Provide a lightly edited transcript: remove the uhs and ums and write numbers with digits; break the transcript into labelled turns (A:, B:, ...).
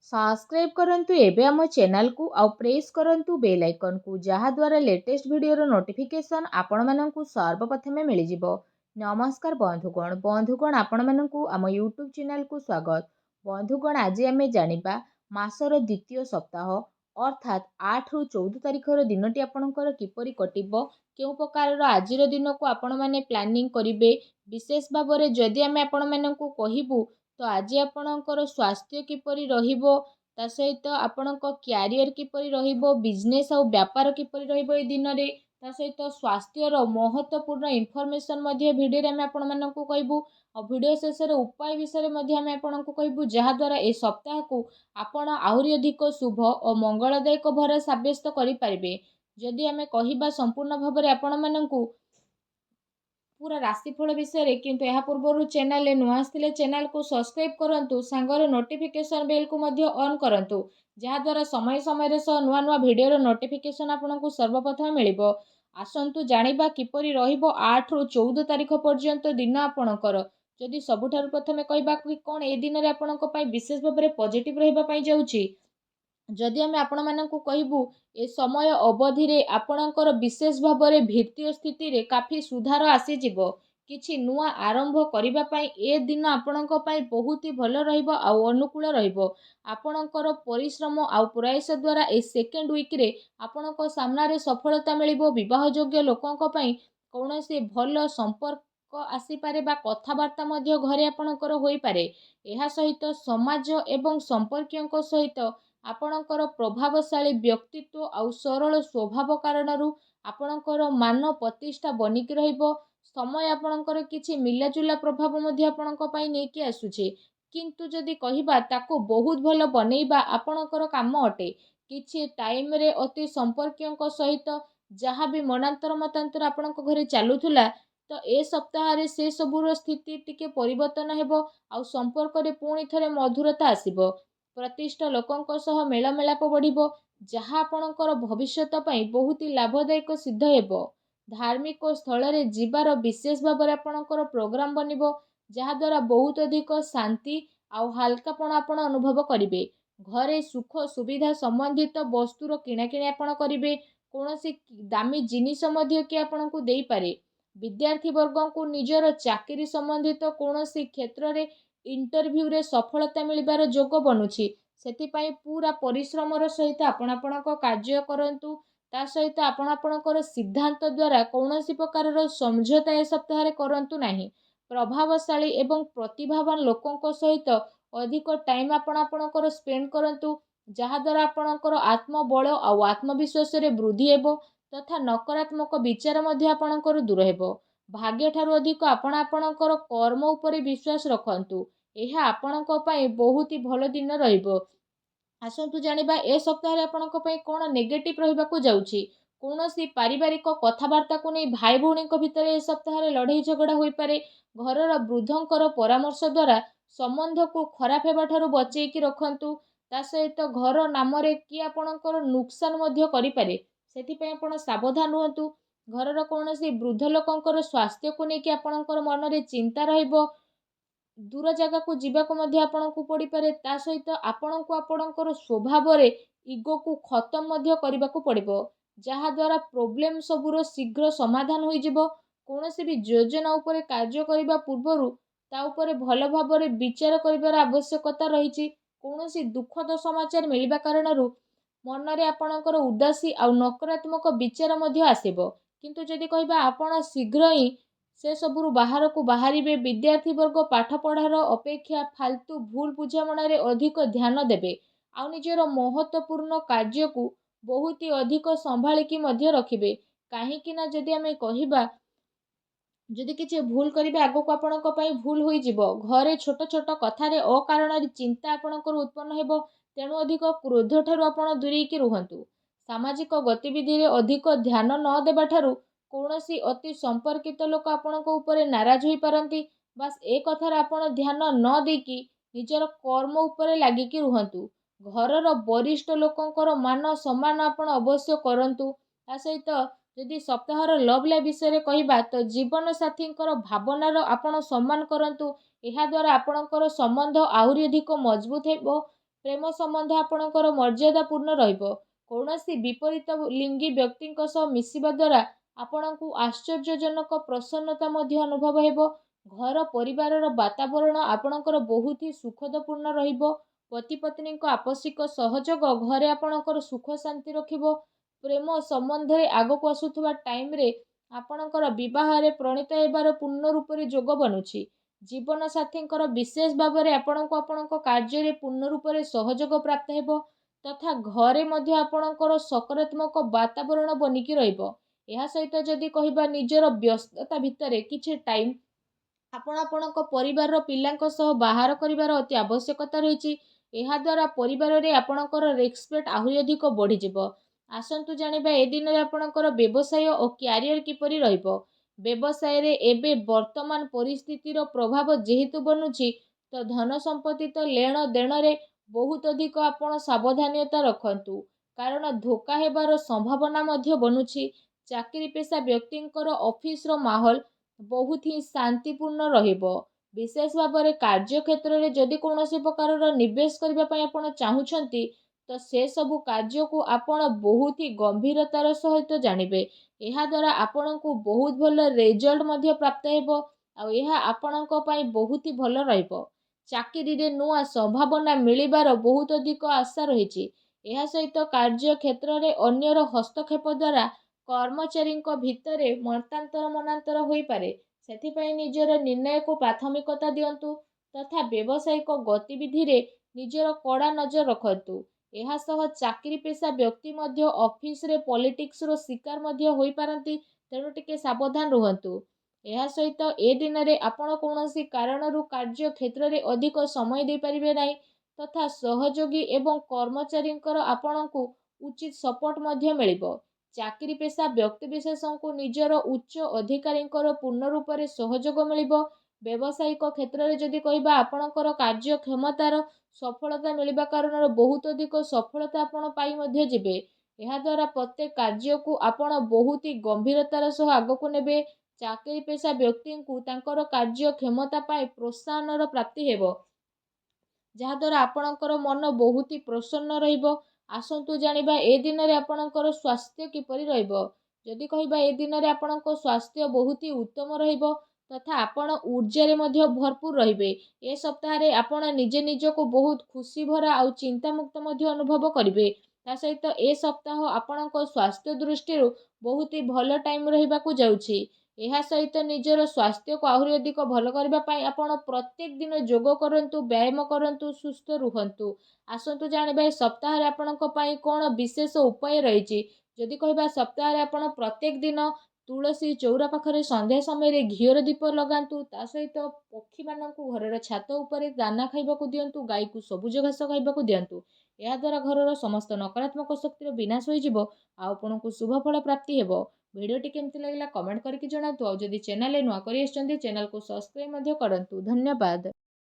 A: Subscribe करंतु एबे आम चैनल को आउ प्रेस करंतु बेल आइकन को जहा द्वारा लेटेस्ट वीडियो नोटिफिकेशन आपण माननकु सर्वप्रथमे मिल जिवो। नमस्कार बंधुगण आपण माननकु आम यूट्यूब चैनल को स्वागत। बंधुगण आज आमे जानिबा मासर द्वितीय सप्ताह अर्थात 8 रु 14 तारिखर दिनटी आपणकर किपरि कटिबो केउ प्रकार आजिर दिन को आपण माने प्लानिंग करिवे विशेष भाबरे जदि आमे आपण माननकु कहिबु तो आज आपणकर स्वास्थ्य किपरि रहिबो ता सहित आपणक क्यारियर किपरि रहिबो बिजनेस और व्यापार किपरि रहिबो ए दिन रे ता सहित स्वास्थ्यर महत्वपूर्ण इनफॉरमेशन मध्ये भिडियो रे आमे आपण माननकु कहबु और भिडियो शेष रे उपाय विषय मध्ये आमे आपणकु कहबु जहा द्वारा ए सप्ताह को आपण आहुरी अधिक शुभ और मंगलदायक भर साब्यस्त करि परिबे। जदि आमे कहिबा संपूर्ण भाबरे आपण माननकु पूरा राशिफल विषय रे किंतु यह पूर्व चैनल नुआ आसथिले चैनल को सब्सक्राइब करंतु सांगर नोटिफिकेशन बेल को मध्य ऑन करंतु जहा द्वारा समय समय रे नुआ नुआ वीडियो रो नोटिफिकेशन आपनको सर्वप्रथम मिलिबो। आसंतु जानिबा किपरि रहिबो 8 रु 14 तारिख पर्यंत दिन आपणकर। जदि सबुठारु प्रथमे कहबा कि कोन ए दिन रे आपनको पई विशेष भाबरे पॉजिटिव रहिबा पई जाउची जदि आमे आपण माननकु कहबु ए समय अवधि रे आपणकर विशेष भाबरे वित्तीय स्थिति रे काफी सुधार आसी जिवो। किछि नुआ आरंभ करिबा पई ए दिन आपणक पई बहुत ही भलो रहिबो आ अनुकूल रहिबो। आपणकर परिश्रम आ प्रयास द्वारा ए सेकेंड वीक रे आपणक सामना रे सफलता मिलिबो। विवाह योग्य लोकंक पई कोनोसी भलो संपर्क आसी पारे बा कथावार्ता मध्य घरे आपणकर होई पारे। एहा सहित समाज एवं संपर्कियंक सहित आपणकर प्रभावशाली व्यक्तित्व आउ सरल स्वभाव कारणरू आपणकर मान प्रतिष्ठा बनिकी रहिबो। समय आपणकर किछि मिलाजुला प्रभाव मध्ये आपणक पई नेकी आसुछे किंतु जदि कहिबा ताको बहुत भलो बनेइबा आपणकर काम अटे। किछि टाइम रे अति संपर्कियंक सहित जहाँ भी मनांतर मतांतर आपणक घरे चालुथुला तो ए सप्ताह रे से सबुर स्थिति टिके परिवर्तन हेबो आउ संपर्क रे पुणी थरे मधुरता आसीबो। प्रतिष्ठा लोकंक सह मेलमेलाप बढ़िबो जहाँ आपणकर भविष्यत पई बहुत ही लाभदायक सिद्ध हेबो। धार्मिक स्थल रे जीवार विशेष भाबरे आपणकर प्रोग्राम बनिबो जहाँ द्वारा बहुत अधिक शांति आउ हल्कापण आपण अनुभव करिवे। घरे सुख सुविधा संबंधित वस्तुर किणाकिणी आपण करिवे। कोनोसी दामी जिनिस मध्य कि आपणकु देई पारे। विद्यार्थी वर्गों को निजर चाकरी संबंधित कोनोसी क्षेत्र रे इंटरव्यू रे सफलता मिलिबार जोग बनुछि सेतिपाई पूरा परिश्रमर सहित आपण आपणक कार्य करंतु ता सहित आपण आपणकर सिद्धांत द्वारा कौनसी प्रकार समझौता ए सप्ताह रे करंतु नाही। प्रभावशाली एवं प्रतिभावान लोकंक सहित अधिक टाइम आपण आपणकर स्पेंड करंतु जहा द्वारा आपणकर आत्मबल आ आत्मविश्वास रे वृद्धि हेबो तथा नकारात्मक विचार मध्ये आपणकर दूर हेबो। भाग्य ठारू अधिक आपण आपणकर कर्म उपरे विश्वास रखंतु एहा आपणक पई बहुत ही भलो दिन रहिबो। आसंतु जानिबा ए सप्ताह रे आपणक पई कोन नेगेटिव रहिबाकू जाउची। कोनोसी पारिवारिक कथावार्ता को नै भाई भौणी भितर ए सप्ताह रे लड़ाई झगड़ा होई पारे। घरर वृद्धंकर परामर्श द्वारा संबंध को खराब हेबा ठारू बचेई कि रखंतु ता सहित घर नाम रे कि आपणकर नुकसान मध्य करि पारे सेति पई आपण सावधान रहंतु। घरर कोनोसी वृद्ध लोकंकर स्वास्थ्य को नै कि आपणकर मन रे चिंता रहिबो। दूर जगह को जीवाक मध्य आपणकु पड़ी पारे ता सहित आपणकु आपणकर स्वभाव रे इगो को खत्म मध्य करबाकू पड़िबो जहा द्वारा प्रॉब्लम सबुर शीघ्र समाधान होई जिवो। कोनोसी भी योजना उपरे कार्य करिबा पूर्वरु ता उपरे भलो भाबरे विचार करिबार आवश्यकता रहिछि। कोनोसी दुखद समाचार मिलिबा कारणरू मन रे आपणकर उदासी आ नकारात्मक विचार मध्य आसीबो किंतु जदि कहबा आपण शीघ्र ही से सबुरु बाहर को बाहरिबे। विद्यार्थी वर्ग पाठ पढ़ार अपेक्षा फालतू भूल बुझामणा रे अधिक ध्यान देबे आ निजर महत्वपूर्ण कार्य को बहुत ही अधिक संभाळिकी मध्य रखिबे। काहेकि ना जदि आमे कहिबा जदि किछि भूल करिबे आगो को आपणक पई भूल होई जिवो। घरे छोट छोट कथा रे अकारण रे चिंता आपणकर उत्पन्न हेबो तेणु अधिक क्रोध ठारू आपण दूरेई कि रुहंतु। सामाजिक गतिविधि रे अधिक ध्यान न देबा ठारू कोनोसी अति संपर्कित लोक आपणक उपरे नाराज होई पारंती। बस ए कथार आपण ध्यान न देकी निजर कर्म उपरे लागिकी रुहंतु। घरर वरिष्ठ लोकंकर मान सम्मान आपण अवश्य करंतु। ता सहित जदि सप्ताहर लव लाइफ विषय कहिबा तो जीवन साथींकर भावनार आपण सम्मान करंतु। एहा द्वारा आपणकर संबंध आहुरी अधिक मजबूत हेबो। ପ୍ରେମ ସମ୍ବନ୍ଧ ଆପଣଙ୍କର ମର୍ଯ୍ୟାଦାପୂର୍ଣ୍ଣ ରହିବ। କୌଣସି ବିପରୀତ ଲିଙ୍ଗୀ ବ୍ୟକ୍ତିଙ୍କ ସହ ମିଶିବା ଦ୍ୱାରା ଆପଣଙ୍କୁ ଆଶ୍ଚର୍ଯ୍ୟଜନକ ପ୍ରସନ୍ନତା ମଧ୍ୟ ଅନୁଭବ ହେବ। ଘର ପରିବାରର ବାତାବରଣ ଆପଣଙ୍କର ବହୁତ ହି ସୁଖଦପୂର୍ଣ୍ଣ ରହିବ। ପତି ପତ୍ନୀଙ୍କ ଆପୋଷିକ ସହଯୋଗ ଘରେ ଆପଣଙ୍କର ସୁଖ ଶାନ୍ତି ରଖିବ। ପ୍ରେମ ସମ୍ବନ୍ଧରେ ଆଗକୁ ଆସୁଥିବା ଟାଇମ୍ରେ ଆପଣଙ୍କର ବିବାହରେ ପ୍ରଣୀତ ହେବାର ପୂର୍ଣ୍ଣ ରୂପରେ ଯୋଗ ବନୁଛି। ଜୀବନ ସାଥୀଙ୍କର ବିଶେଷ ଭାବରେ ଆପଣଙ୍କୁ ଆପଣଙ୍କ କାର୍ଯ୍ୟରେ ପୂର୍ଣ୍ଣ ରୂପରେ ସହଯୋଗ ପ୍ରାପ୍ତ ହେବ ତଥା ଘରେ ମଧ୍ୟ ଆପଣଙ୍କର ସକାରାତ୍ମକ ବାତାବରଣ ବନିକି ରହିବ। ଏହା ସହିତ ଯଦି କହିବା ନିଜର ବ୍ୟସ୍ତତା ଭିତରେ କିଛି ଟାଇମ୍ ଆପଣ ଆପଣଙ୍କ ପରିବାରର ପିଲାଙ୍କ ସହ ବାହାର କରିବାର ଅତି ଆବଶ୍ୟକତା ରହିଛି। ଏହାଦ୍ୱାରା ପରିବାରରେ ଆପଣଙ୍କର ରେସ୍ପେକ୍ଟ ଆହୁରି ଅଧିକ ବଢ଼ିଯିବ। ଆସନ୍ତୁ ଜାଣିବା ଏ ଦିନରେ ଆପଣଙ୍କର ବ୍ୟବସାୟ ଓ କ୍ୟାରିୟର କିପରି ରହିବ। ବ୍ୟବସାୟରେ ଏବେ ବର୍ତ୍ତମାନ ପରିସ୍ଥିତିର ପ୍ରଭାବ ଯେହେତୁ ବନୁଛି ତ ଧନ ସମ୍ପତ୍ତି ତ ଲେଣ ଦେଣରେ ବହୁତ ଅଧିକ ଆପଣ ସାବଧାନତା ରଖନ୍ତୁ, କାରଣ ଧୋକା ହେବାର ସମ୍ଭାବନା ମଧ୍ୟ ବନୁଛି। ଚାକିରି ପେଶା ବ୍ୟକ୍ତିଙ୍କର ଅଫିସର ମାହୋଲ ବହୁତ ହିଁ ଶାନ୍ତିପୂର୍ଣ୍ଣ ରହିବ। ବିଶେଷ ଭାବରେ କାର୍ଯ୍ୟକ୍ଷେତ୍ରରେ ଯଦି କୌଣସି ପ୍ରକାରର ନିବେଶ କରିବା ପାଇଁ ଆପଣ ଚାହୁଁଛନ୍ତି ତ ସେସବୁ କାର୍ଯ୍ୟକୁ ଆପଣ ବହୁତ ହି ଗମ୍ଭୀରତାର ସହିତ ଜାଣିବେ। ଏହାଦ୍ୱାରା ଆପଣଙ୍କୁ ବହୁତ ଭଲ ରେଜଲ୍ଟ ମଧ୍ୟ ପ୍ରାପ୍ତ ହେବ ଆଉ ଏହା ଆପଣଙ୍କ ପାଇଁ ବହୁତ ହି ଭଲ ରହିବ। ଚାକିରିରେ ନୂଆ ସମ୍ଭାବନା ମିଳିବାର ବହୁତ ଅଧିକ ଆଶା ରହିଛି। ଏହା ସହିତ କାର୍ଯ୍ୟକ୍ଷେତ୍ରରେ ଅନ୍ୟର ହସ୍ତକ୍ଷେପ ଦ୍ୱାରା କର୍ମଚାରୀଙ୍କ ଭିତରେ ମତାନ୍ତର ମନାନ୍ତର ହୋଇପାରେ। ସେଥିପାଇଁ ନିଜର ନିର୍ଣ୍ଣୟକୁ ପ୍ରାଥମିକତା ଦିଅନ୍ତୁ ତଥା ବ୍ୟବସାୟିକ ଗତିବିଧିରେ ନିଜର କଡ଼ା ନଜର ରଖନ୍ତୁ। ଏହା ସହ ଚାକିରି ପେଶା ବ୍ୟକ୍ତି ମଧ୍ୟ ଅଫିସରେ ପଲିଟିକ୍ସର ଶିକାର ମଧ୍ୟ ହୋଇପାରନ୍ତି, ତେଣୁ ଟିକେ ସାବଧାନ ରୁହନ୍ତୁ। ଏହା ସହିତ ଏ ଦିନରେ ଆପଣ କୌଣସି କାରଣରୁ କାର୍ଯ୍ୟ କ୍ଷେତ୍ରରେ ଅଧିକ ସମୟ ଦେଇପାରିବେ ନାହିଁ ତଥା ସହଯୋଗୀ ଏବଂ କର୍ମଚାରୀଙ୍କର ଆପଣଙ୍କୁ ଉଚିତ ସପୋର୍ଟ ମଧ୍ୟ ମିଳିବ। ଚାକିରି ପେଶା ବ୍ୟକ୍ତିବିଶେଷଙ୍କୁ ନିଜର ଉଚ୍ଚ ଅଧିକାରୀଙ୍କର ପୂର୍ଣ୍ଣ ରୂପରେ ସହଯୋଗ ମିଳିବ। ବ୍ୟବସାୟିକ କ୍ଷେତ୍ରରେ ଯଦି କହିବା ଆପଣଙ୍କର କାର୍ଯ୍ୟକ୍ଷମତାର ସଫଳତା ମିଳିବା କାରଣରୁ ବହୁତ ଅଧିକ ସଫଳତା ଆପଣ ପାଇ ମଧ୍ୟ ଯିବେ। ଏହାଦ୍ୱାରା ପ୍ରତ୍ୟେକ କାର୍ଯ୍ୟକୁ ଆପଣ ବହୁତ ହି ଗମ୍ଭୀରତାର ସହ ଆଗକୁ ନେବେ। ଚାକିରି ପେଶା ବ୍ୟକ୍ତିଙ୍କୁ ତାଙ୍କର କାର୍ଯ୍ୟକ୍ଷମତା ପାଇଁ ପ୍ରୋତ୍ସାହନର ପ୍ରାପ୍ତି ହେବ, ଯାହାଦ୍ୱାରା ଆପଣଙ୍କର ମନ ବହୁତ ହି ପ୍ରସନ୍ନ ରହିବ। ଆସନ୍ତୁ ଜାଣିବା ଏ ଦିନରେ ଆପଣଙ୍କର ସ୍ୱାସ୍ଥ୍ୟ କିପରି ରହିବ। ଯଦି କହିବା ଏ ଦିନରେ ଆପଣଙ୍କ ସ୍ୱାସ୍ଥ୍ୟ ବହୁତ ହି ଉତ୍ତମ ରହିବ ତଥା ଆପଣ ଊର୍ଜାରେ ମଧ୍ୟ ଭରପୁର ରହିବେ। ଏ ସପ୍ତାହରେ ଆପଣ ନିଜେ ନିଜକୁ ବହୁତ ଖୁସି ଭରା ଆଉ ଚିନ୍ତାମୁକ୍ତ ମଧ୍ୟ ଅନୁଭବ କରିବେ। ତା ସହିତ ଏ ସପ୍ତାହ ଆପଣଙ୍କ ସ୍ୱାସ୍ଥ୍ୟ ଦୃଷ୍ଟିରୁ ବହୁତ ହି ଭଲ ଟାଇମ୍ ରହିବାକୁ ଯାଉଛି। ଏହା ସହିତ ନିଜର ସ୍ୱାସ୍ଥ୍ୟକୁ ଆହୁରି ଅଧିକ ଭଲ କରିବା ପାଇଁ ଆପଣ ପ୍ରତ୍ୟେକ ଦିନ ଯୋଗ କରନ୍ତୁ, ବ୍ୟାୟାମ କରନ୍ତୁ, ସୁସ୍ଥ ରୁହନ୍ତୁ। ଆସନ୍ତୁ ଜାଣିବା ଏ ସପ୍ତାହରେ ଆପଣଙ୍କ ପାଇଁ କ'ଣ ବିଶେଷ ଉପାୟ ରହିଛି। ଯଦି କହିବା ସପ୍ତାହରେ ଆପଣ ପ୍ରତ୍ୟେକ ଦିନ ତୁଳସୀ ଚଉରା ପାଖରେ ସନ୍ଧ୍ୟା ସମୟରେ ଘିଅର ଦୀପ ଲଗାନ୍ତୁ। ତା ସହିତ ପକ୍ଷୀମାନଙ୍କୁ ଘରର ଛାତ ଉପରେ ଦାନା ଖାଇବାକୁ ଦିଅନ୍ତୁ, ଗାଈକୁ ସବୁଜ ଘାସ ଖାଇବାକୁ ଦିଅନ୍ତୁ। ଏହାଦ୍ୱାରା ଘରର ସମସ୍ତ ନକାରାତ୍ମକ ଶକ୍ତିର ବିନାଶ ହୋଇଯିବ ଆଉ ଆପଣଙ୍କୁ ଶୁଭ ଫଳ ପ୍ରାପ୍ତି ହେବ। ଭିଡ଼ିଓଟି କେମିତି ଲାଗିଲା କମେଣ୍ଟ କରିକି ଜଣାନ୍ତୁ। ଆଉ ଯଦି ଚ୍ୟାନେଲରେ ନୂଆ କରି ଆସିଛନ୍ତି ଚ୍ୟାନେଲକୁ ସବସ୍କ୍ରାଇବ୍ ମଧ୍ୟ କରନ୍ତୁ। ଧନ୍ୟବାଦ।